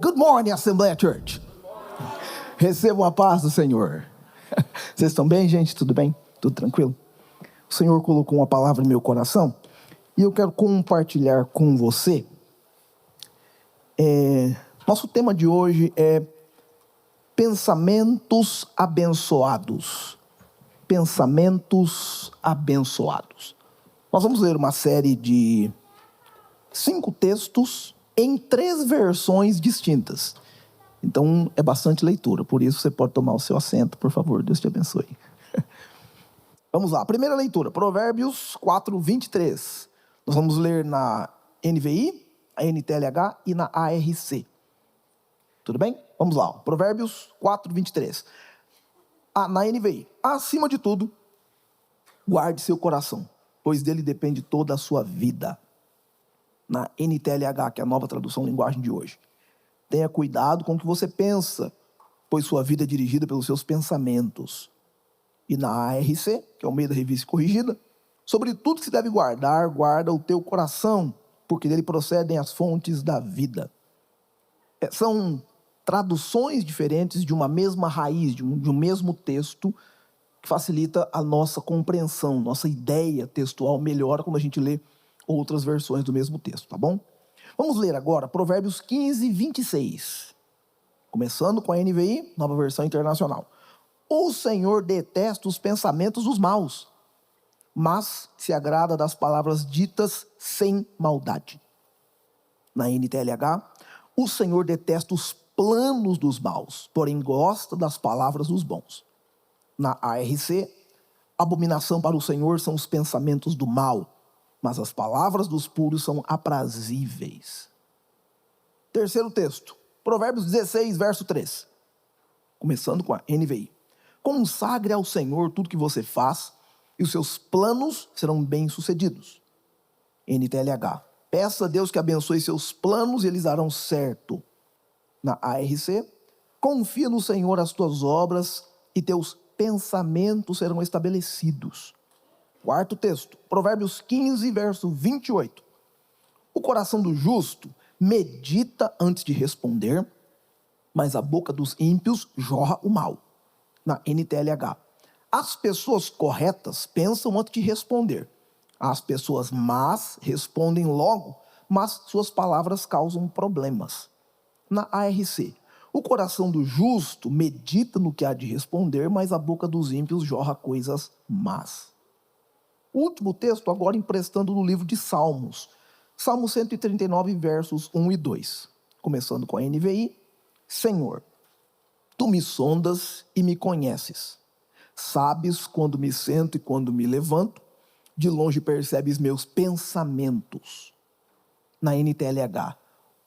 Good morning, Assembleia Church. Recebam a paz do Senhor. Vocês estão bem, gente? Tudo bem? Tudo tranquilo? O Senhor colocou uma palavra no meu coração e eu quero compartilhar com você. Nosso tema de hoje é pensamentos abençoados. Pensamentos abençoados. Nós vamos ler uma série de 5 textos em 3 versões distintas. Então, é bastante leitura. Por isso, você pode tomar o seu assento, por favor. Deus te abençoe. Vamos lá. Primeira leitura. Provérbios 4, 23. Nós vamos ler na NVI, a NTLH e na ARC. Tudo bem? Vamos lá. Provérbios 4, 23. Na NVI. Acima de tudo, guarde seu coração, pois dele depende toda a sua vida. Na NTLH, que é a nova tradução linguagem de hoje. Tenha cuidado com o que você pensa, pois sua vida é dirigida pelos seus pensamentos. E na ARC, que é o meio da revista corrigida, sobre tudo que se deve guardar, guarda o teu coração, porque dele procedem as fontes da vida. São traduções diferentes de uma mesma raiz, de um mesmo texto, que facilita a nossa compreensão, nossa ideia textual melhora quando a gente lê outras versões do mesmo texto, tá bom? Vamos ler agora Provérbios 15, 26. Começando com a NVI, nova versão internacional. O Senhor detesta os pensamentos dos maus, mas se agrada das palavras ditas sem maldade. Na NTLH, o Senhor detesta os planos dos maus, porém gosta das palavras dos bons. Na ARC, abominação para o Senhor são os pensamentos do mal, mas as palavras dos puros são aprazíveis. Terceiro texto, Provérbios 16, verso 3. Começando com a NVI. Consagre ao Senhor tudo que você faz, e os seus planos serão bem-sucedidos. NTLH. Peça a Deus que abençoe seus planos e eles darão certo. Na ARC. Confia no Senhor as tuas obras e teus pensamentos serão estabelecidos. Quarto texto, Provérbios 15, verso 28. O coração do justo medita antes de responder, mas a boca dos ímpios jorra o mal. Na NTLH. As pessoas corretas pensam antes de responder. As pessoas más respondem logo, mas suas palavras causam problemas. Na ARC. O coração do justo medita no que há de responder, mas a boca dos ímpios jorra coisas más. O último texto agora emprestando do livro de Salmos. Salmo 139, versos 1 e 2. Começando com a NVI. Senhor, tu me sondas e me conheces. Sabes quando me sento e quando me levanto. De longe percebes meus pensamentos. Na NTLH.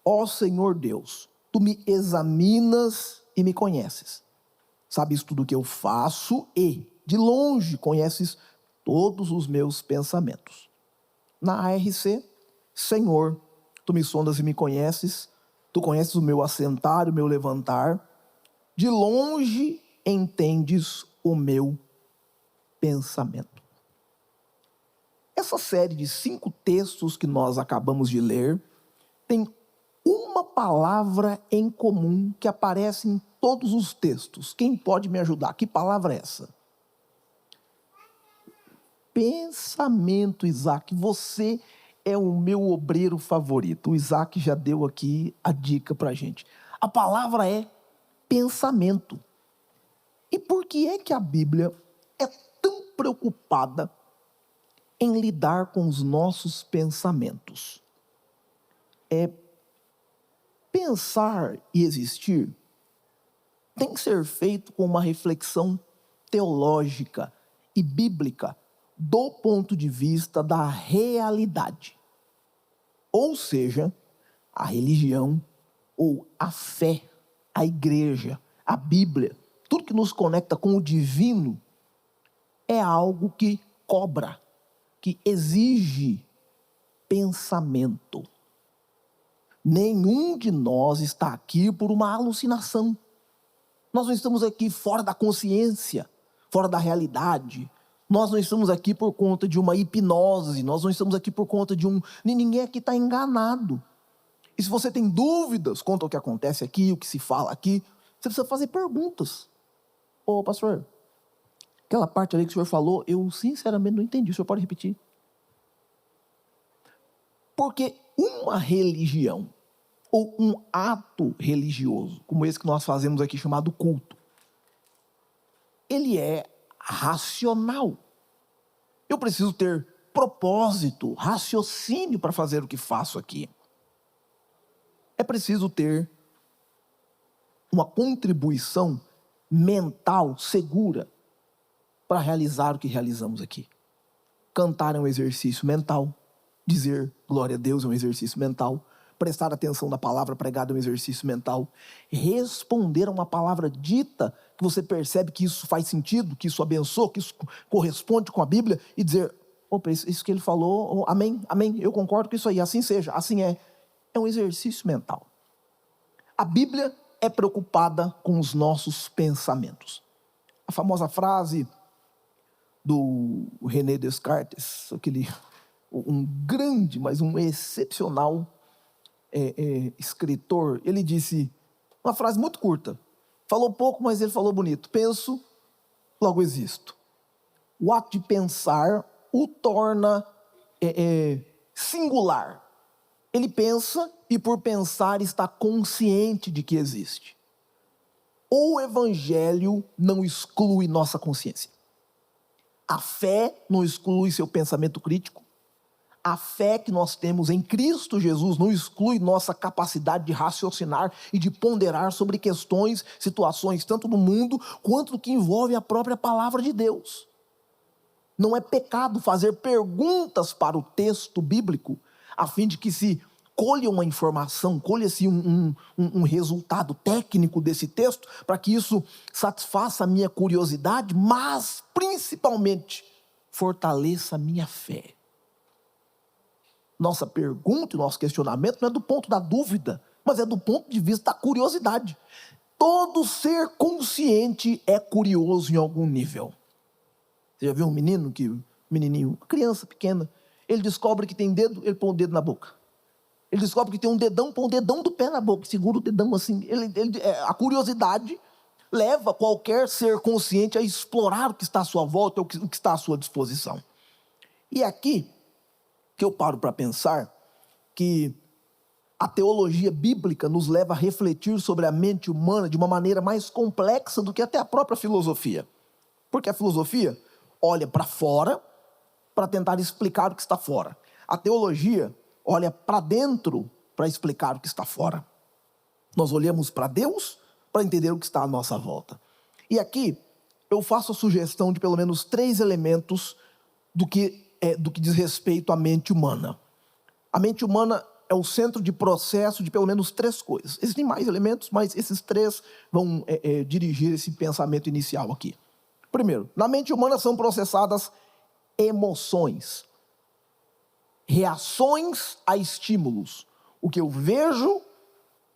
Ó Senhor Deus, tu me examinas e me conheces. Sabes tudo o que eu faço e, de longe, conheces todos os meus pensamentos. Na ARC, Senhor, tu me sondas e me conheces, tu conheces o meu assentar e o meu levantar, de longe entendes o meu pensamento. Essa série de 5 textos que nós acabamos de ler tem uma palavra em comum que aparece em todos os textos. Quem pode me ajudar? Que palavra é essa? Pensamento, Isaac. Você é o meu obreiro favorito. O Isaac já deu aqui a dica para a gente. A palavra é pensamento. E por que é que a Bíblia é tão preocupada em lidar com os nossos pensamentos? Pensar e existir tem que ser feito com uma reflexão teológica e bíblica do ponto de vista da realidade. Ou seja, a religião ou a fé, a igreja, a Bíblia, tudo que nos conecta com o divino é algo que cobra, que exige pensamento. Nenhum de nós está aqui por uma alucinação. Nós não estamos aqui fora da consciência, fora da realidade. Nós não estamos aqui por conta de uma hipnose, nós não estamos aqui por conta de ninguém aqui está enganado. E se você tem dúvidas quanto ao que acontece aqui, o que se fala aqui, você precisa fazer perguntas. Ô, pastor, aquela parte ali que o senhor falou, eu sinceramente não entendi. O senhor pode repetir? Porque uma religião ou um ato religioso, como esse que nós fazemos aqui, chamado culto, ele é racional. Eu preciso ter propósito, raciocínio para fazer o que faço aqui. É preciso ter uma contribuição mental segura para realizar o que realizamos aqui. Cantar é um exercício mental. Dizer glória a Deus é um exercício mental. Prestar atenção na palavra pregada é um exercício mental. Responder a uma palavra dita, que você percebe que isso faz sentido, que isso abençoa, que isso corresponde com a Bíblia, e dizer, opa, isso que ele falou, amém, amém, eu concordo com isso aí, assim seja, assim é. É um exercício mental. A Bíblia é preocupada com os nossos pensamentos. A famosa frase do René Descartes, um grande, mas um excepcional escritor, ele disse uma frase muito curta. Falou pouco, mas ele falou bonito. Penso, logo existo. O ato de pensar o torna singular. Ele pensa e, por pensar, está consciente de que existe. O evangelho não exclui nossa consciência. A fé não exclui seu pensamento crítico. A fé que nós temos em Cristo Jesus não exclui nossa capacidade de raciocinar e de ponderar sobre questões, situações, tanto do mundo, quanto do que envolve a própria palavra de Deus. Não é pecado fazer perguntas para o texto bíblico, a fim de que se colha uma informação, colha-se um resultado técnico desse texto, para que isso satisfaça a minha curiosidade, mas, principalmente, fortaleça a minha fé. Nossa pergunta e nosso questionamento não é do ponto da dúvida, mas é do ponto de vista da curiosidade. Todo ser consciente é curioso em algum nível. Você já viu um menininho, uma criança pequena, ele descobre que tem dedo, ele põe o dedo na boca. Ele descobre que tem um dedão, põe o dedão do pé na boca, segura o dedão assim. A curiosidade leva qualquer ser consciente a explorar o que está à sua volta, o que está à sua disposição. E aqui que eu paro para pensar que a teologia bíblica nos leva a refletir sobre a mente humana de uma maneira mais complexa do que até a própria filosofia. Porque a filosofia olha para fora para tentar explicar o que está fora. A teologia olha para dentro para explicar o que está fora. Nós olhamos para Deus para entender o que está à nossa volta. E aqui eu faço a sugestão de pelo menos 3 elementos do que diz respeito à mente humana. A mente humana é o centro de processo de pelo menos 3 coisas. Existem mais elementos, mas esses 3 vão dirigir esse pensamento inicial aqui. Primeiro, na mente humana são processadas emoções, reações a estímulos. O que eu vejo,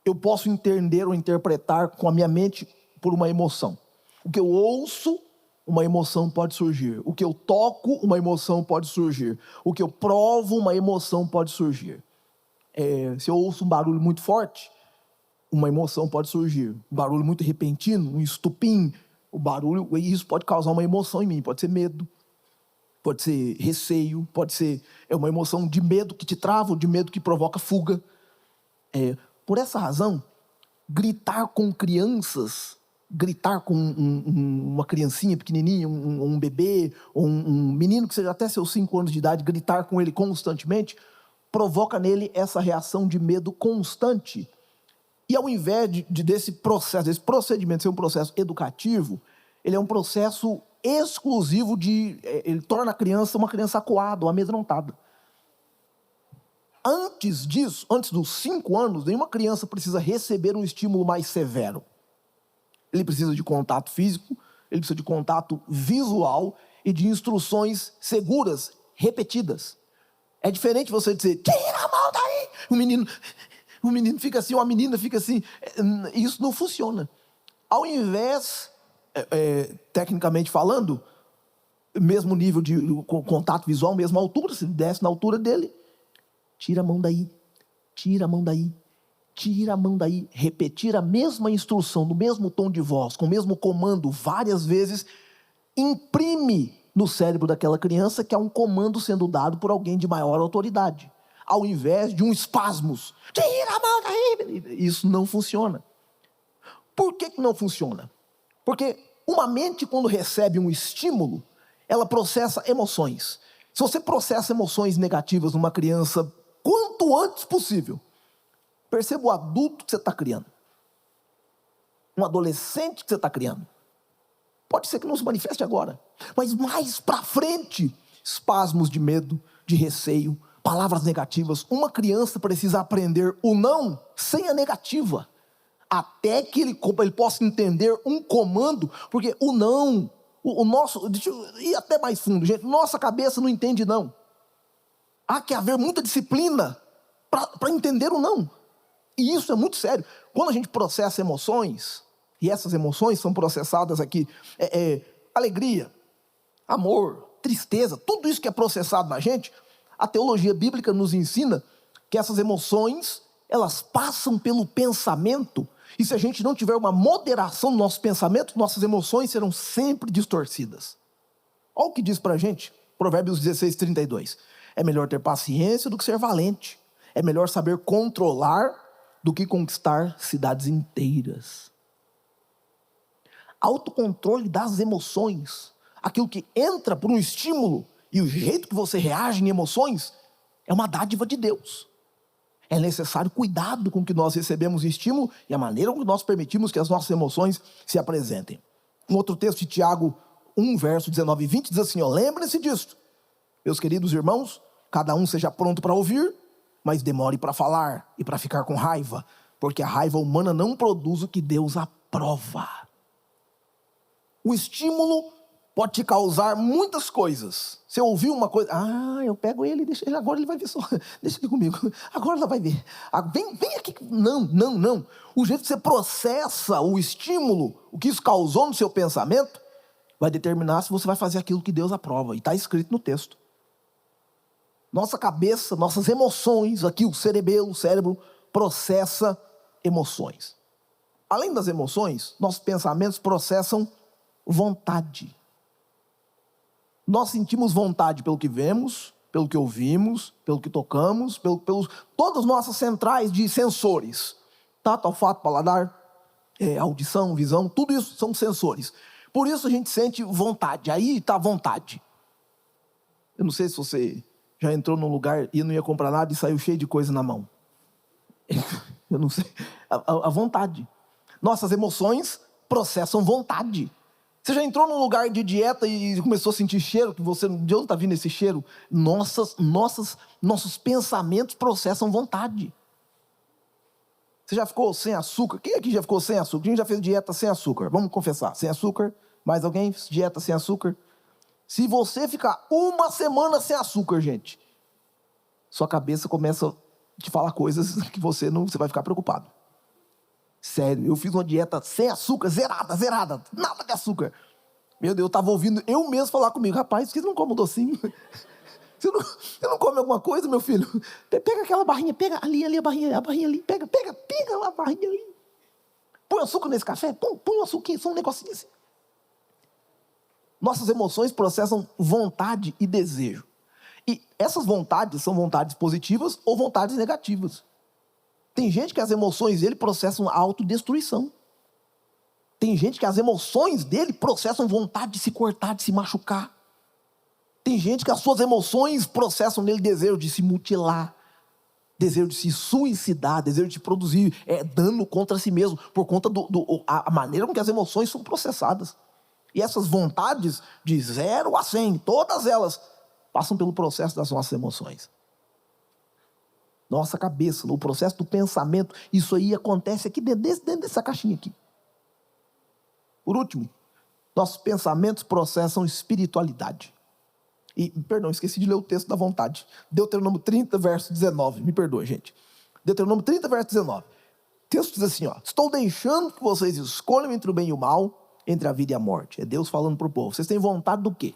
eu posso entender ou interpretar com a minha mente por uma emoção. O que eu ouço, uma emoção pode surgir. O que eu toco, uma emoção pode surgir. O que eu provo, uma emoção pode surgir. Se eu ouço um barulho muito forte, uma emoção pode surgir. Um barulho muito repentino, um estupim, o barulho, isso pode causar uma emoção em mim. Pode ser medo, pode ser receio, pode ser uma emoção de medo que te trava, ou de medo que provoca fuga. Por essa razão, gritar com crianças, gritar com uma criancinha pequenininha, um bebê, ou um menino que seja até seus 5 anos de idade, gritar com ele constantemente, provoca nele essa reação de medo constante. E ao invés desse procedimento ser um processo educativo, ele é um processo exclusivo ele torna a criança uma criança acuada, ou amedrontada. Antes disso, antes dos 5 anos, nenhuma criança precisa receber um estímulo mais severo. Ele precisa de contato físico, ele precisa de contato visual e de instruções seguras, repetidas. É diferente você dizer, tira a mão daí! O menino fica assim, ou a menina fica assim. Isso não funciona. Ao invés, tecnicamente falando, mesmo nível de contato visual, mesma altura, se desce na altura dele, tira a mão daí, tira a mão daí. Tira a mão daí. Repetir a mesma instrução, no mesmo tom de voz, com o mesmo comando várias vezes, imprime no cérebro daquela criança que é um comando sendo dado por alguém de maior autoridade, ao invés de um espasmos. Tira a mão daí! Isso não funciona. Por que não funciona? Porque uma mente, quando recebe um estímulo, ela processa emoções. Se você processa emoções negativas numa criança quanto antes possível, perceba o adulto que você está criando, um adolescente que você está criando. Pode ser que não se manifeste agora, mas mais para frente, espasmos de medo, de receio, palavras negativas. Uma criança precisa aprender o não sem a negativa, até que ele possa entender um comando, porque o não, o nosso, deixa eu ir até mais fundo, gente, nossa cabeça não entende não. Há que haver muita disciplina para entender o não. E isso é muito sério. Quando a gente processa emoções, e essas emoções são processadas aqui, alegria, amor, tristeza, tudo isso que é processado na gente, a teologia bíblica nos ensina que essas emoções, elas passam pelo pensamento, e se a gente não tiver uma moderação no nosso pensamento, nossas emoções serão sempre distorcidas. Olha o que diz pra gente, Provérbios 16:32. É melhor ter paciência do que ser valente. É melhor saber controlar do que conquistar cidades inteiras. Autocontrole das emoções, aquilo que entra por um estímulo e o jeito que você reage em emoções, é uma dádiva de Deus. É necessário cuidado com o que nós recebemos de estímulo e a maneira como nós permitimos que as nossas emoções se apresentem. Um outro texto de Tiago 1, verso 19 e 20 diz assim, lembrem-se disto, meus queridos irmãos, cada um seja pronto para ouvir, mas demore para falar e para ficar com raiva, porque a raiva humana não produz o que Deus aprova. O estímulo pode te causar muitas coisas. Você ouviu uma coisa, eu pego ele, deixa ele, agora ele vai ver só, deixa ele comigo, agora ela vai ver. Vem aqui. Não. O jeito que você processa o estímulo, o que isso causou no seu pensamento, vai determinar se você vai fazer aquilo que Deus aprova. E está escrito no texto. Nossa cabeça, nossas emoções, aqui o cérebro processa emoções. Além das emoções, nossos pensamentos processam vontade. Nós sentimos vontade pelo que vemos, pelo que ouvimos, pelo que tocamos, pelos todas as nossas centrais de sensores. Tato, olfato, paladar, audição, visão, tudo isso são sensores. Por isso a gente sente vontade. Aí está a vontade. Eu não sei se você já entrou num lugar e não ia comprar nada e saiu cheio de coisa na mão. Eu não sei. A vontade. Nossas emoções processam vontade. Você já entrou num lugar de dieta e começou a sentir cheiro, que você, de onde está vindo esse cheiro? Nossos pensamentos processam vontade. Você já ficou sem açúcar? Quem aqui já ficou sem açúcar? Quem já fez dieta sem açúcar? Vamos confessar, sem açúcar? Mais alguém? Dieta sem açúcar? Se você ficar uma semana sem açúcar, gente, sua cabeça começa a te falar coisas que você vai ficar preocupado. Sério, eu fiz uma dieta sem açúcar, zerada, nada de açúcar. Meu Deus, eu estava ouvindo eu mesmo falar comigo, rapaz, você não come um docinho? Você não come alguma coisa, meu filho? Pega aquela barrinha, pega ali a barrinha ali, pega a barrinha ali. Põe açúcar nesse café, põe um açúcar, só um negocinho assim. Nossas emoções processam vontade e desejo. E essas vontades são vontades positivas ou vontades negativas. Tem gente que as emoções dele processam a autodestruição. Tem gente que as emoções dele processam vontade de se cortar, de se machucar. Tem gente que as suas emoções processam nele desejo de se mutilar, desejo de se suicidar, desejo de produzir dano contra si mesmo, por conta a maneira com que as emoções são processadas. E essas vontades, de 0 a 100, todas elas passam pelo processo das nossas emoções. Nossa cabeça, o processo do pensamento, isso aí acontece aqui dentro dessa caixinha aqui. Por último, nossos pensamentos processam espiritualidade. Esqueci de ler o texto da vontade. Deuteronômio 30, verso 19. Me perdoe, gente. Deuteronômio 30, verso 19. O texto diz assim, estou deixando que vocês escolham entre o bem e o mal, entre a vida e a morte. É Deus falando para o povo. Vocês têm vontade do quê?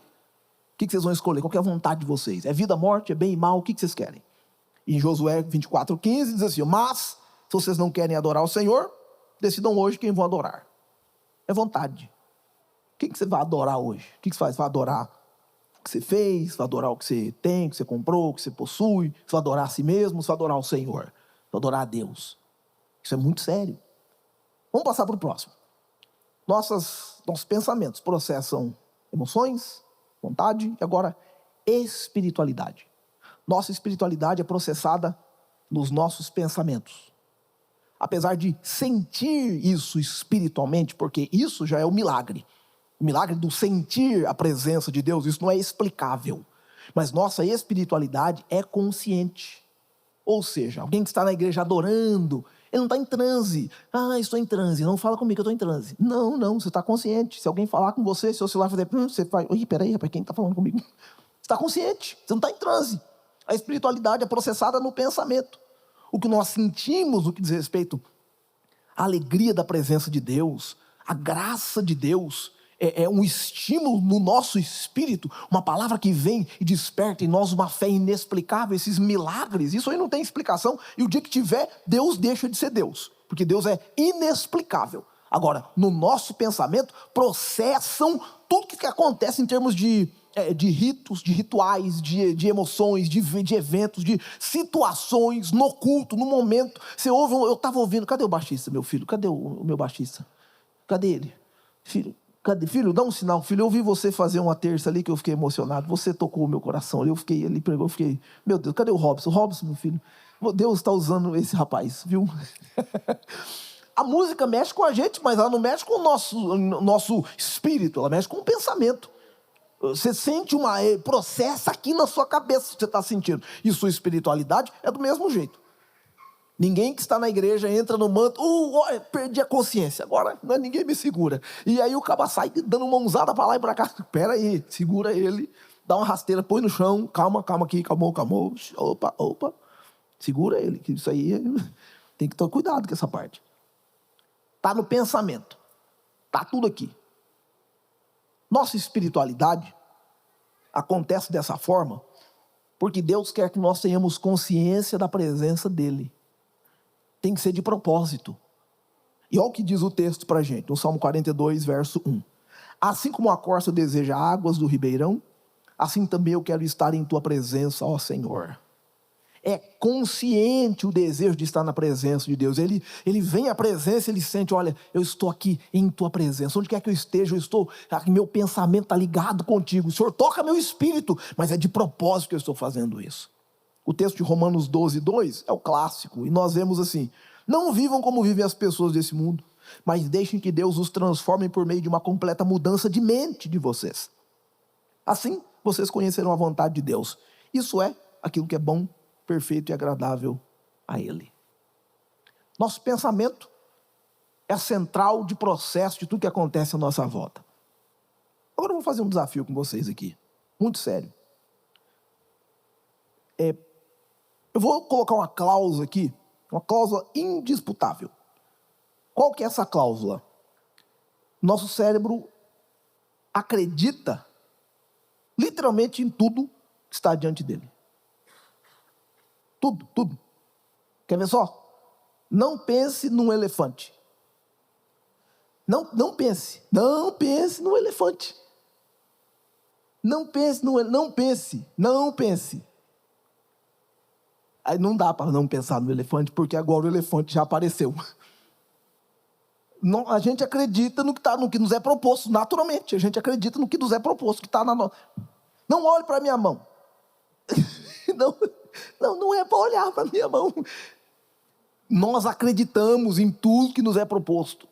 O que vocês vão escolher? Qual que é a vontade de vocês? É vida, morte, é bem e mal? O que vocês querem? Em Josué 24:15 diz assim, mas Se vocês não querem adorar o Senhor, decidam hoje quem vão adorar. É vontade. Quem que você vai adorar hoje? O que você faz? Vai adorar o que você fez? Vai adorar o que você tem, o que você comprou, o que você possui? Você vai adorar a si mesmo? Você vai adorar o Senhor? Vai adorar a Deus? Isso é muito sério. Vamos passar para o próximo. Nossos pensamentos processam emoções, vontade e agora espiritualidade. Nossa espiritualidade é processada nos nossos pensamentos. Apesar de sentir isso espiritualmente, porque isso já é o milagre. O milagre do sentir a presença de Deus, isso não é explicável. Mas nossa espiritualidade é consciente. Ou seja, alguém que está na igreja adorando, ele não está em transe. Estou em transe. Não fala comigo que eu estou em transe. Não, você está consciente. Se alguém falar com você, se o celular fazer, você vai, peraí, rapaz, quem está falando comigo? Você está consciente, você não está em transe. A espiritualidade é processada no pensamento. O que nós sentimos no que diz respeito à alegria da presença de Deus, a graça de Deus, é um estímulo no nosso espírito, uma palavra que vem e desperta em nós uma fé inexplicável, esses milagres, isso aí não tem explicação, e o dia que tiver, Deus deixa de ser Deus, porque Deus é inexplicável. Agora, no nosso pensamento, processam tudo que acontece em termos de ritos, de rituais, de emoções, de eventos, de situações, no culto, no momento. Você ouve, eu estava ouvindo, cadê o baixista, meu filho? Cadê o meu baixista? Cadê ele? Filho, dá um sinal. Filho, eu ouvi você fazer uma terça ali que eu fiquei emocionado. Você tocou o meu coração ali. Ele pregou, eu fiquei, meu Deus, cadê o Robson? Robson, meu filho. Deus está usando esse rapaz, viu? A música mexe com a gente, mas ela não mexe com o nosso espírito. Ela mexe com o pensamento. Você sente processa aqui na sua cabeça que você está sentindo. E sua espiritualidade é do mesmo jeito. Ninguém que está na igreja entra no manto, perdi a consciência, agora ninguém me segura. E aí o cara sai dando uma mãozada para lá e para cá. Pera aí, segura ele, dá uma rasteira, põe no chão, calma aqui, calmou. Opa, segura ele, que isso aí tem que ter cuidado com essa parte. Está no pensamento, está tudo aqui. Nossa espiritualidade acontece dessa forma porque Deus quer que nós tenhamos consciência da presença dEle. Tem que ser de propósito. E olha o que diz o texto para a gente, no Salmo 42, verso 1. Assim como a corça deseja águas do ribeirão, assim também eu quero estar em tua presença, ó Senhor. É consciente o desejo de estar na presença de Deus. Ele vem à presença, ele sente, olha, eu estou aqui em tua presença. Onde quer que eu esteja, meu pensamento está ligado contigo. O Senhor toca meu espírito, mas é de propósito que eu estou fazendo isso. O texto de Romanos 12, 2 é o clássico. E nós vemos assim, não vivam como vivem as pessoas desse mundo, mas deixem que Deus os transforme por meio de uma completa mudança de mente de vocês. Assim, vocês conhecerão a vontade de Deus. Isso é aquilo que é bom, perfeito e agradável a Ele. Nosso pensamento é a central de processo de tudo que acontece à nossa volta. Agora eu vou fazer um desafio com vocês aqui, muito sério. Eu vou colocar uma cláusula aqui, uma cláusula indisputável. Qual que é essa cláusula? Nosso cérebro acredita literalmente em tudo que está diante dele. Tudo. Quer ver só? Não pense num elefante. Não pense num elefante. Não pense. Aí não dá para não pensar no elefante, porque agora o elefante já apareceu. Não, a gente acredita no que nos é proposto, naturalmente. A gente acredita no que nos é proposto, que está na nossa. Não olhe para a minha mão. Não é para olhar para a minha mão. Nós acreditamos em tudo que nos é proposto.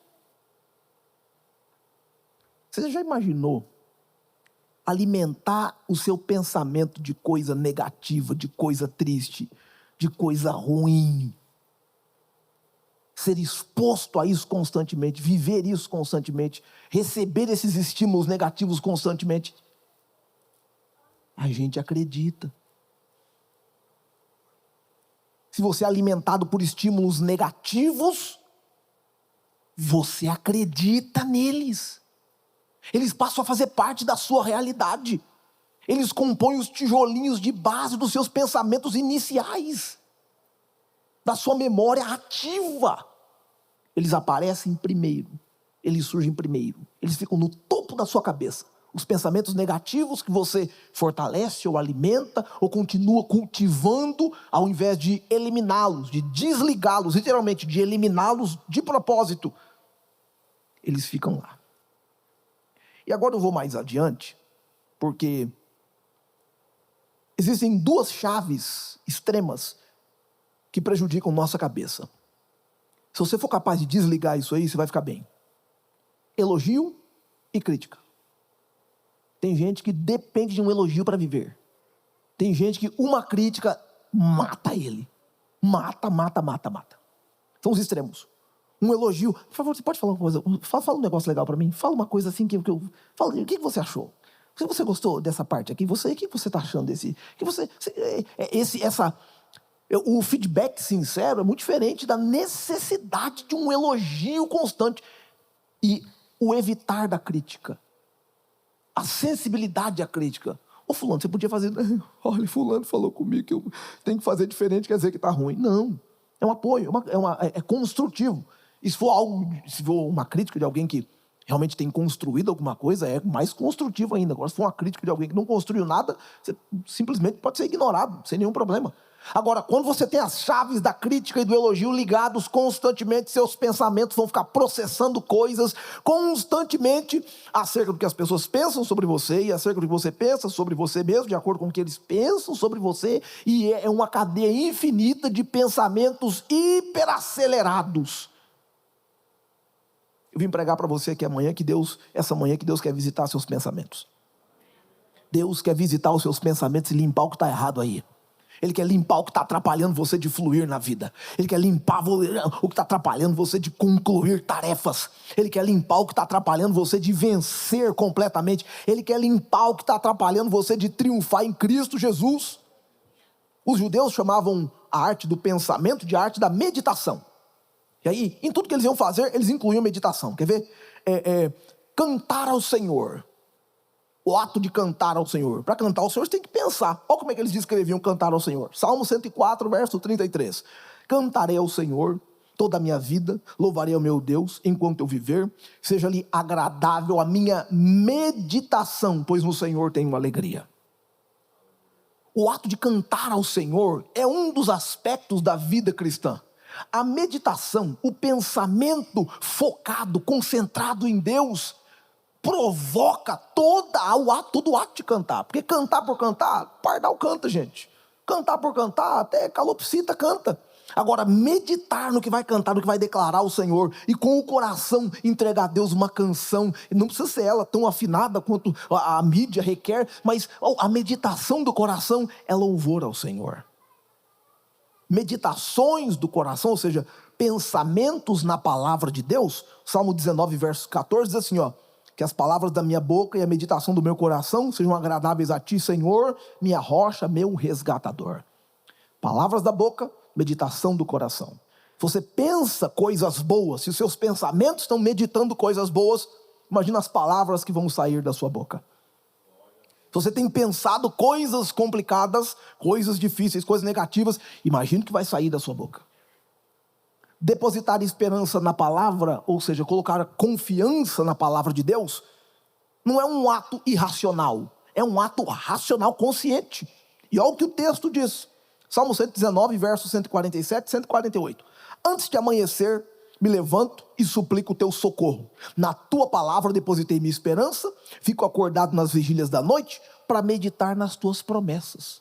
Você já imaginou alimentar o seu pensamento de coisa negativa, de coisa triste, de coisa ruim? Ser exposto a isso constantemente, viver isso constantemente, receber esses estímulos negativos constantemente. A gente acredita. Se você é alimentado por estímulos negativos, você acredita neles. Eles passam a fazer parte da sua realidade. Eles compõem os tijolinhos de base dos seus pensamentos iniciais. da sua memória ativa. Eles aparecem primeiro, eles surgem primeiro, eles ficam no topo da sua cabeça. Os pensamentos negativos que você fortalece ou alimenta ou continua cultivando, ao invés de eliminá-los, de desligá-los, literalmente de eliminá-los de propósito, eles ficam lá. E agora eu vou mais adiante, porque existem duas chaves extremas que prejudicam nossa cabeça. Se você for capaz de desligar isso aí, você vai ficar bem. Elogio e crítica. Tem gente que depende de um elogio para viver. Tem gente que uma crítica mata ele. Mata. São os extremos. Um elogio. Por favor, você pode falar uma coisa? Fala um negócio legal para mim. Fala uma coisa assim que eu... Fala, o que você achou? Se você gostou dessa parte aqui, o que você está achando desse... O feedback sincero é muito diferente da necessidade de um elogio constante. E o evitar da crítica. A sensibilidade à crítica. Ô fulano, você podia fazer... Olha, fulano falou comigo que eu tenho que fazer diferente, quer dizer que está ruim. Não. É um apoio, é construtivo. E se for uma crítica de alguém que realmente tem construído alguma coisa, é mais construtivo ainda. Agora, se for uma crítica de alguém que não construiu nada, você simplesmente pode ser ignorado, sem nenhum problema. Agora, quando você tem as chaves da crítica e do elogio ligados constantemente, seus pensamentos vão ficar processando coisas constantemente acerca do que as pessoas pensam sobre você e acerca do que você pensa sobre você mesmo, de acordo com o que eles pensam sobre você, e é uma cadeia infinita de pensamentos hiperacelerados. Eu vim pregar para você aqui essa manhã que Deus quer visitar seus pensamentos. Deus quer visitar os seus pensamentos e limpar o que está errado aí. Ele quer limpar o que está atrapalhando você de fluir na vida. Ele quer limpar o que está atrapalhando você de concluir tarefas. Ele quer limpar o que está atrapalhando você de vencer completamente. Ele quer limpar o que está atrapalhando você de triunfar em Cristo Jesus. Os judeus chamavam a arte do pensamento de arte da meditação. E aí, em tudo que eles iam fazer, eles incluíam meditação. Quer ver? Cantar ao Senhor. O ato de cantar ao Senhor. Para cantar ao Senhor, você tem que pensar. Olha como é que eles descreviam cantar ao Senhor. Salmo 104, verso 33. Cantarei ao Senhor toda a minha vida, louvarei ao meu Deus enquanto eu viver, seja-lhe agradável a minha meditação, pois no Senhor tenho alegria. O ato de cantar ao Senhor é um dos aspectos da vida cristã. A meditação, o pensamento focado, concentrado em Deus, provoca todo o ato de cantar. Porque cantar por cantar, pardal canta, gente. Cantar por cantar, até calopsita canta. Agora, meditar no que vai cantar, no que vai declarar ao Senhor, e com o coração entregar a Deus uma canção, não precisa ser ela tão afinada quanto a mídia requer, mas a meditação do coração é louvor ao Senhor. Meditações do coração, ou seja, pensamentos na palavra de Deus. Salmo 19, verso 14, diz assim, que as palavras da minha boca e a meditação do meu coração sejam agradáveis a ti, Senhor, minha rocha, meu resgatador. Palavras da boca, meditação do coração. Se você pensa coisas boas, se os seus pensamentos estão meditando coisas boas, imagina as palavras que vão sair da sua boca. Se você tem pensado coisas complicadas, coisas difíceis, coisas negativas, imagina o que vai sair da sua boca. Depositar esperança na palavra, ou seja, colocar confiança na palavra de Deus, não é um ato irracional, é um ato racional consciente. E olha o que o texto diz. Salmo 119, versos 147 e 148. Antes de amanhecer, me levanto e suplico o teu socorro. Na tua palavra depositei minha esperança, fico acordado nas vigílias da noite para meditar nas tuas promessas.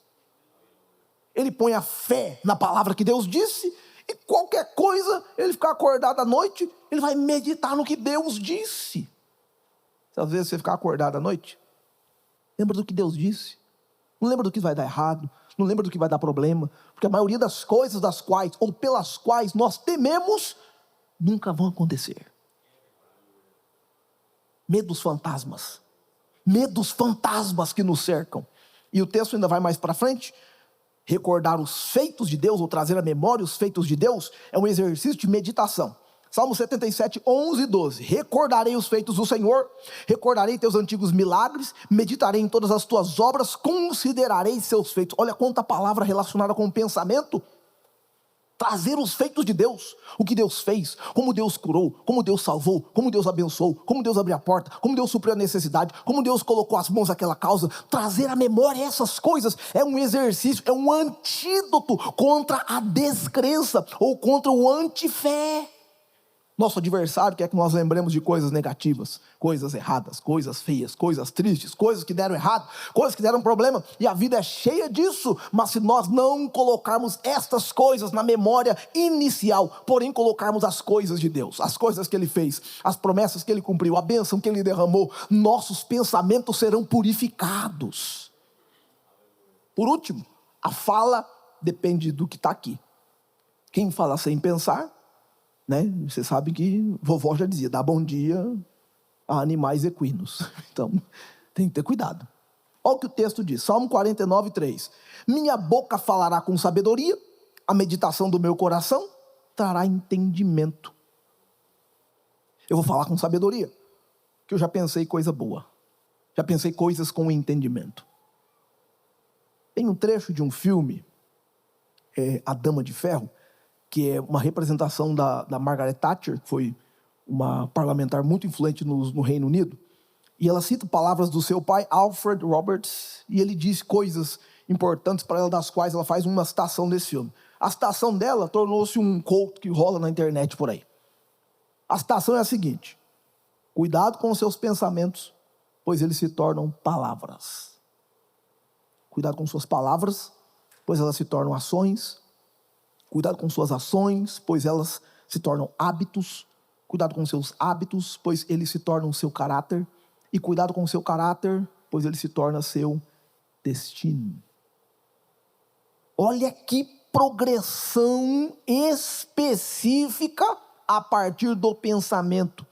Ele põe a fé na palavra que Deus disse, e qualquer coisa, ele ficar acordado à noite, ele vai meditar no que Deus disse. Às vezes você ficar acordado à noite, lembra do que Deus disse, não lembra do que vai dar errado, não lembra do que vai dar problema, porque a maioria das coisas das quais, ou pelas quais nós tememos, nunca vão acontecer. Medos fantasmas que nos cercam. E o texto ainda vai mais para frente. Recordar os feitos de Deus, ou trazer à memória os feitos de Deus, é um exercício de meditação. Salmo 77, 11 e 12. Recordarei os feitos do Senhor, recordarei teus antigos milagres, meditarei em todas as tuas obras, considerarei seus feitos. Olha quanta palavra relacionada com o pensamento. Trazer os feitos de Deus, o que Deus fez, como Deus curou, como Deus salvou, como Deus abençoou, como Deus abriu a porta, como Deus supriu a necessidade, como Deus colocou as mãos naquela causa. Trazer à memória essas coisas é um exercício, é um antídoto contra a descrença ou contra o antifé. Nosso adversário quer que nós lembremos de coisas negativas, coisas erradas, coisas feias, coisas tristes, coisas que deram errado, coisas que deram problema, e a vida é cheia disso. Mas se nós não colocarmos estas coisas na memória inicial, porém colocarmos as coisas de Deus, as coisas que Ele fez, as promessas que Ele cumpriu, a bênção que Ele derramou, nossos pensamentos serão purificados. Por último, a fala depende do que está aqui. Quem fala sem pensar, né? Você sabe que vovó já dizia, dá bom dia a animais equinos. Então, tem que ter cuidado. Olha o que o texto diz, Salmo 49, 3. Minha boca falará com sabedoria, a meditação do meu coração trará entendimento. Eu vou falar com sabedoria, que eu já pensei coisa boa. Já pensei coisas com entendimento. Tem um trecho de um filme, A Dama de Ferro, que é uma representação da Margaret Thatcher, que foi uma parlamentar muito influente no Reino Unido, e ela cita palavras do seu pai, Alfred Roberts, e ele diz coisas importantes para ela, das quais ela faz uma citação desse filme. A citação dela tornou-se um quote que rola na internet por aí. A citação é a seguinte: cuidado com os seus pensamentos, pois eles se tornam palavras. Cuidado com suas palavras, pois elas se tornam ações. Cuidado com suas ações, pois elas se tornam hábitos. Cuidado com seus hábitos, pois eles se tornam seu caráter. E cuidado com seu caráter, pois ele se torna seu destino. Olha que progressão específica a partir do pensamento.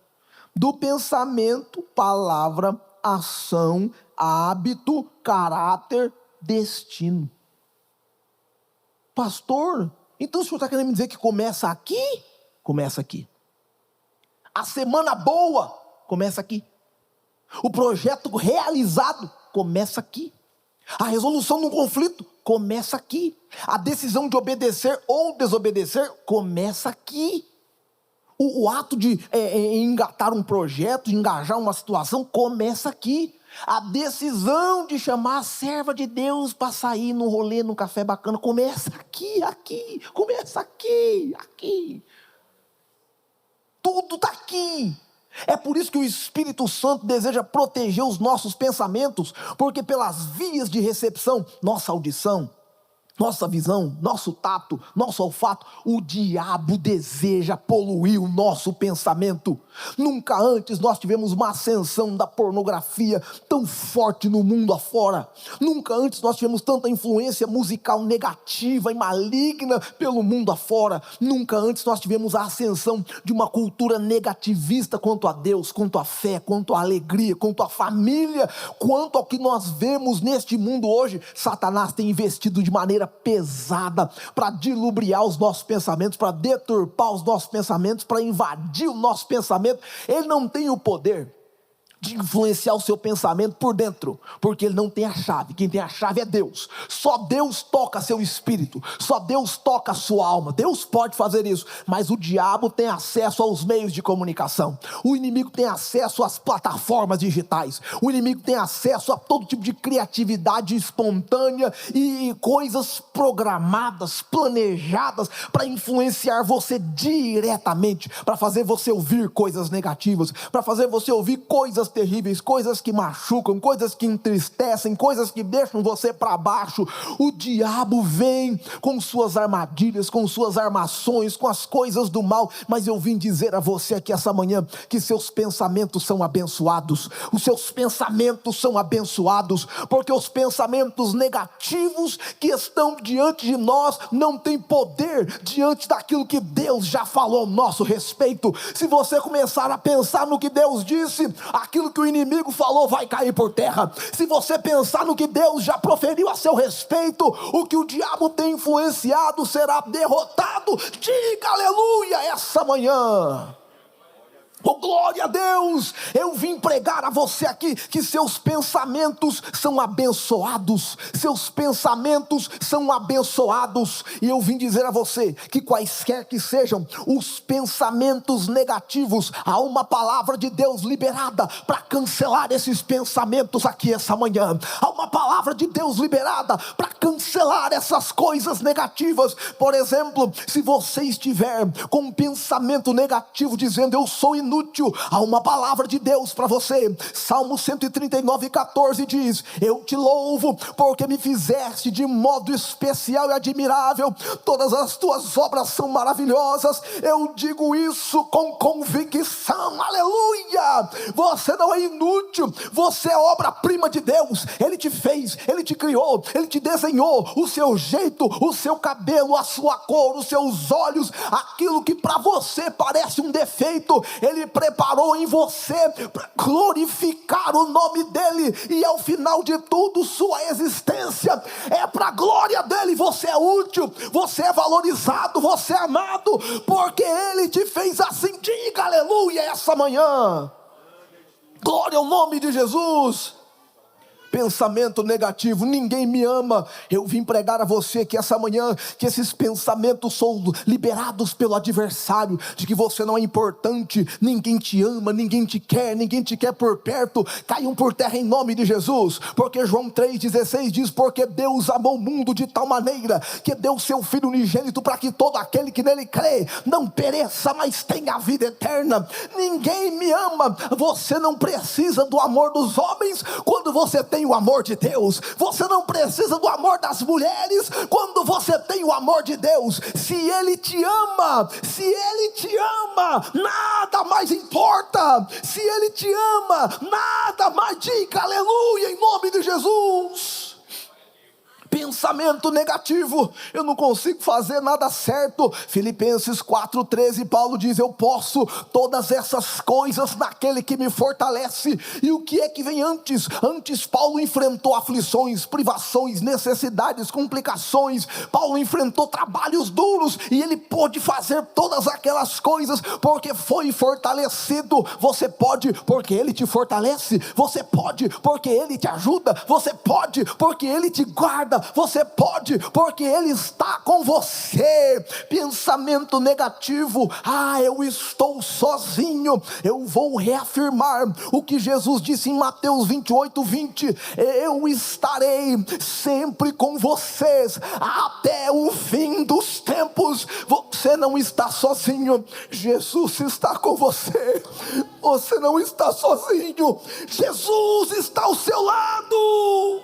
Do pensamento, palavra, ação, hábito, caráter, destino. Pastor, então o senhor está querendo me dizer que começa aqui? Começa aqui. A semana boa começa aqui. O projeto realizado começa aqui. A resolução de um conflito começa aqui. A decisão de obedecer ou desobedecer começa aqui. O ato de engatar um projeto, de engajar uma situação, começa aqui. A decisão de chamar a serva de Deus para sair no rolê, no café bacana, começa aqui, começa aqui. Tudo está aqui. É por isso que o Espírito Santo deseja proteger os nossos pensamentos, porque pelas vias de recepção, nossa audição, nossa visão, nosso tato, nosso olfato, o diabo deseja poluir o nosso pensamento. Nunca antes nós tivemos uma ascensão da pornografia tão forte no mundo afora. Nunca antes nós tivemos tanta influência musical negativa e maligna pelo mundo afora. Nunca antes nós tivemos a ascensão de uma cultura negativista quanto a Deus, quanto à fé, quanto à alegria, quanto à família, quanto ao que nós vemos neste mundo hoje. Satanás tem investido de maneira pesada para dilubriar os nossos pensamentos, para deturpar os nossos pensamentos, para invadir o nosso pensamento. Ele não tem o poder de influenciar o seu pensamento por dentro, porque ele não tem a chave. Quem tem a chave é Deus. Só Deus toca seu espírito, só Deus toca a sua alma. Deus pode fazer isso, mas o diabo tem acesso aos meios de comunicação. O inimigo tem acesso às plataformas digitais. O inimigo tem acesso a todo tipo de criatividade espontânea e coisas programadas, planejadas para influenciar você diretamente, para fazer você ouvir coisas negativas, para fazer você ouvir coisas terríveis, coisas que machucam, coisas que entristecem, coisas que deixam você para baixo. O diabo vem com suas armadilhas, com suas armações, com as coisas do mal, mas eu vim dizer a você aqui essa manhã que seus pensamentos são abençoados. Os seus pensamentos são abençoados, porque os pensamentos negativos que estão diante de nós não têm poder diante daquilo que Deus já falou ao nosso respeito. Se você começar a pensar no que Deus disse, aquilo que o inimigo falou vai cair por terra. Se você pensar no que Deus já proferiu a seu respeito, o que o diabo tem influenciado será derrotado. Diga aleluia essa manhã. Oh, glória a Deus! Eu vim pregar a você aqui que seus pensamentos são abençoados. Seus pensamentos são abençoados. E eu vim dizer a você que quaisquer que sejam os pensamentos negativos, há uma palavra de Deus liberada para cancelar esses pensamentos aqui essa manhã. Há uma palavra de Deus liberada para cancelar essas coisas negativas. Por exemplo, se você estiver com um pensamento negativo dizendo eu sou inútil, há uma palavra de Deus para você. Salmo 139:14 diz: eu te louvo porque me fizeste de modo especial e admirável, todas as tuas obras são maravilhosas. Eu digo isso com convicção, aleluia. Você não é inútil, você é obra-prima de Deus. Ele te fez, Ele te criou, Ele te desenhou, o seu jeito, o seu cabelo, a sua cor, os seus olhos, aquilo que para você parece um defeito, Ele preparou em você para glorificar o nome dEle, e ao final de tudo, sua existência é para a glória dEle. Você é útil, você é valorizado, você é amado, porque Ele te fez assim. Diga aleluia essa manhã, glória ao nome de Jesus. Pensamento negativo: ninguém me ama. Eu vim pregar a você que essa manhã, que esses pensamentos são liberados pelo adversário, de que você não é importante, ninguém te ama, ninguém te quer por perto, caiam por terra em nome de Jesus. Porque João 3,16 diz: porque Deus amou o mundo de tal maneira, que deu seu Filho unigênito, para que todo aquele que nele crê, não pereça, mas tenha a vida eterna. Ninguém me ama. Você não precisa do amor dos homens, quando você tem o amor de Deus. Você não precisa do amor das mulheres, quando você tem o amor de Deus. Se Ele te ama, nada mais importa. Se Ele te ama, nada mais. Diga aleluia em nome de Jesus. Pensamento negativo: eu não consigo fazer nada certo. Filipenses 4,13, Paulo diz: eu posso todas essas coisas naquele que me fortalece. E o que é que vem antes? Antes Paulo enfrentou aflições, privações, necessidades, complicações. Paulo enfrentou trabalhos duros, e ele pôde fazer todas aquelas coisas porque foi fortalecido. Você pode porque Ele te fortalece. Você pode porque Ele te ajuda. Você pode porque Ele te guarda. Você pode porque Ele está com você. Pensamento negativo: eu estou sozinho. Eu vou reafirmar o que Jesus disse em Mateus 28:20: eu estarei sempre com vocês até o fim dos tempos. Você não está sozinho, Jesus está com você. Você não está sozinho, Jesus está ao seu lado.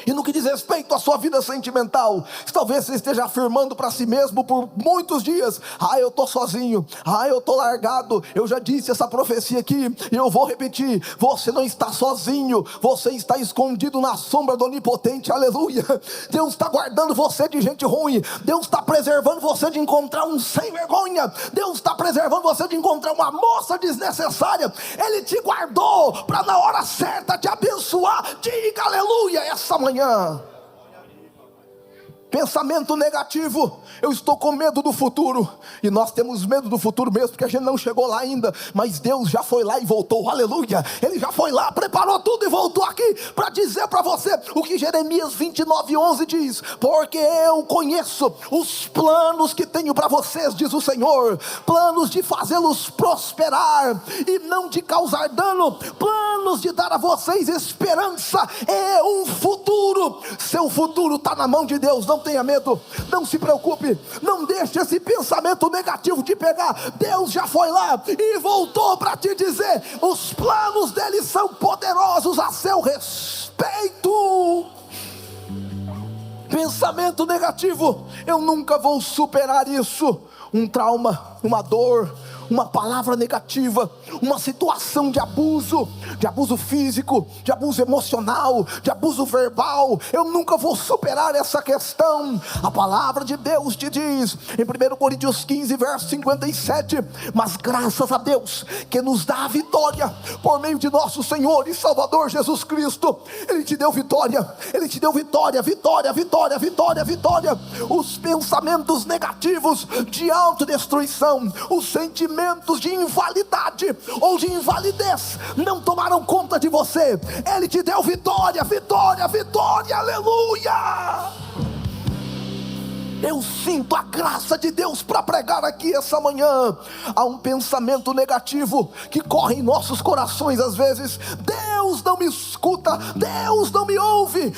E no que diz respeito à sua vida sentimental, talvez você esteja afirmando para si mesmo por muitos dias: eu estou sozinho, eu estou largado. Eu já disse essa profecia aqui e eu vou repetir: você não está sozinho, você está escondido na sombra do Onipotente, aleluia. Deus está guardando você de gente ruim. Deus está preservando você de encontrar um sem vergonha. Deus está preservando você de encontrar uma moça desnecessária. Ele te guardou para na hora certa te abençoar. Diga aleluia essa manhã. Pensamento negativo: eu estou com medo do futuro. E nós temos medo do futuro mesmo, porque a gente não chegou lá ainda. Mas Deus já foi lá e voltou, aleluia. Ele já foi lá, preparou tudo e voltou aqui para dizer para você o que Jeremias 29:11 diz: porque eu conheço os planos que tenho para vocês, diz o Senhor, planos de fazê-los prosperar e não de causar dano, planos de dar a vocês esperança e um futuro. Seu futuro está na mão de Deus. Não tenha medo, não se preocupe, não deixe esse pensamento negativo te pegar. Deus já foi lá e voltou para te dizer: os planos dele são poderosos a seu respeito. Pensamento negativo: eu nunca vou superar isso. Um trauma, uma dor, uma palavra negativa, uma situação de abuso físico, de abuso emocional, de abuso verbal. Eu nunca vou superar essa questão. A palavra de Deus te diz em 1 Coríntios 15, verso 57: mas graças a Deus que nos dá a vitória por meio de nosso Senhor e Salvador Jesus Cristo. Ele te deu vitória, Ele te deu vitória, vitória, vitória, vitória, vitória. Os pensamentos negativos de autodestruição, os sentimentos sentimentos de invalidade ou de invalidez não tomaram conta de você. Ele te deu vitória, vitória, vitória, aleluia. Eu sinto a graça de Deus para pregar aqui essa manhã. Há um pensamento negativo que corre em nossos corações às vezes: Deus não me escuta, Deus não me ouve.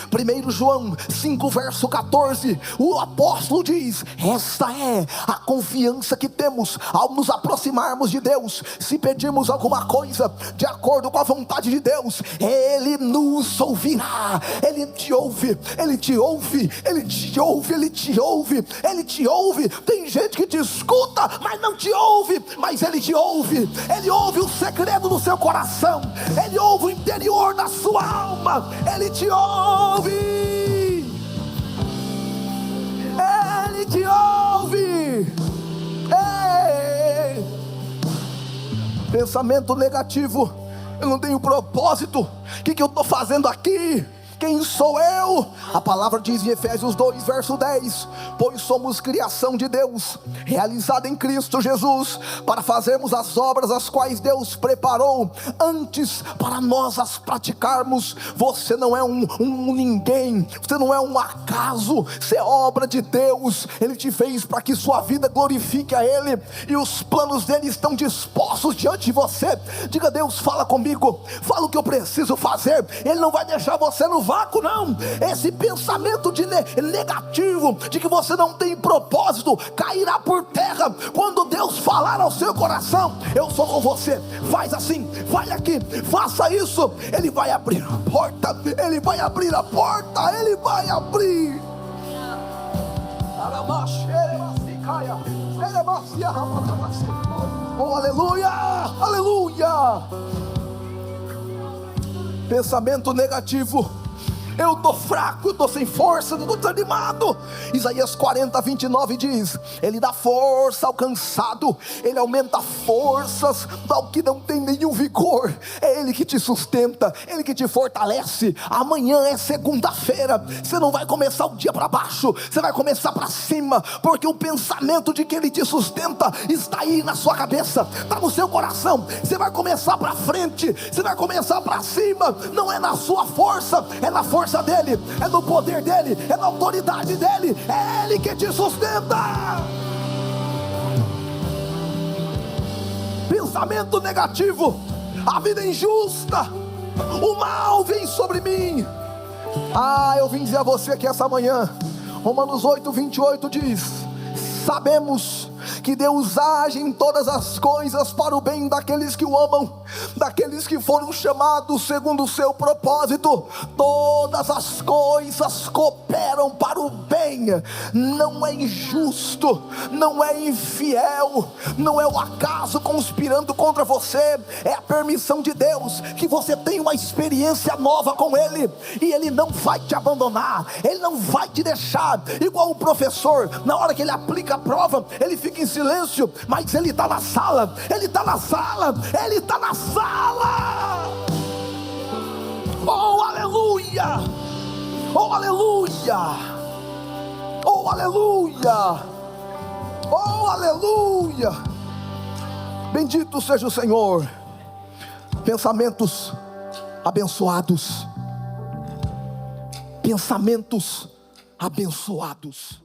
1 João 5 verso 14, o apóstolo diz: esta é a confiança que temos ao nos aproximarmos de Deus. Se pedirmos alguma coisa de acordo com a vontade de Deus, Ele nos ouvirá. Ele te ouve, Ele te ouve, Ele te ouve, Ele te ouve, Ele te ouve. Tem gente que te escuta, mas não te ouve, mas Ele te ouve. Ele ouve o segredo do seu coração, Ele ouve o interior da sua alma, Ele te ouve. Ele te ouve. Ei. Pensamento negativo: eu não tenho propósito, o que eu estou fazendo aqui? Quem sou eu? A palavra diz em Efésios 2 verso 10: pois somos criação de Deus, realizada em Cristo Jesus, para fazermos as obras as quais Deus preparou antes para nós as praticarmos. Você não é um ninguém, você não é um acaso, você é obra de Deus. Ele te fez para que sua vida glorifique a Ele, e os planos dele estão dispostos diante de você. Diga: Deus, fala comigo, fala o que eu preciso fazer. Ele não vai deixar você no vácuo, não. Esse pensamento de negativo, de que você não tem propósito, cairá por terra quando Deus falar ao seu coração: eu sou com você, faz assim, vai aqui, faça isso. Ele vai abrir a porta, Ele vai abrir a porta, Ele vai abrir. Oh, aleluia, aleluia. Pensamento negativo: eu estou fraco, eu estou sem força, eu estou desanimado. Isaías 40:29 diz: Ele dá força ao cansado, Ele aumenta forças ao que não tem nenhum vigor. É Ele que te sustenta, Ele que te fortalece. Amanhã é segunda-feira, você não vai começar o dia para baixo, você vai começar para cima, porque o pensamento de que Ele te sustenta está aí na sua cabeça, está no seu coração. Você vai começar para frente, você vai começar para cima. Não é na sua força, é na força dele, é no poder dele, é na autoridade dele. É Ele que te sustenta. Pensamento negativo: a vida é injusta, o mal vem sobre mim. Eu vim dizer a você que essa manhã, Romanos 8:28 diz: sabemos que Deus age em todas as coisas para o bem daqueles que o amam, daqueles que foram chamados segundo o seu propósito. Todas as coisas cooperam para o bem. Não é injusto, não é infiel, não é o acaso conspirando contra você. É a permissão de Deus que você tenha uma experiência nova com Ele, e Ele não vai te abandonar, Ele não vai te deixar igual o professor. Na hora que ele aplica a prova, ele fica em silêncio, mas Ele está na sala, Ele está na sala, Ele está na sala. Oh, aleluia! Oh, aleluia! Oh, aleluia! Oh, aleluia! Bendito seja o Senhor. Pensamentos abençoados. Pensamentos abençoados.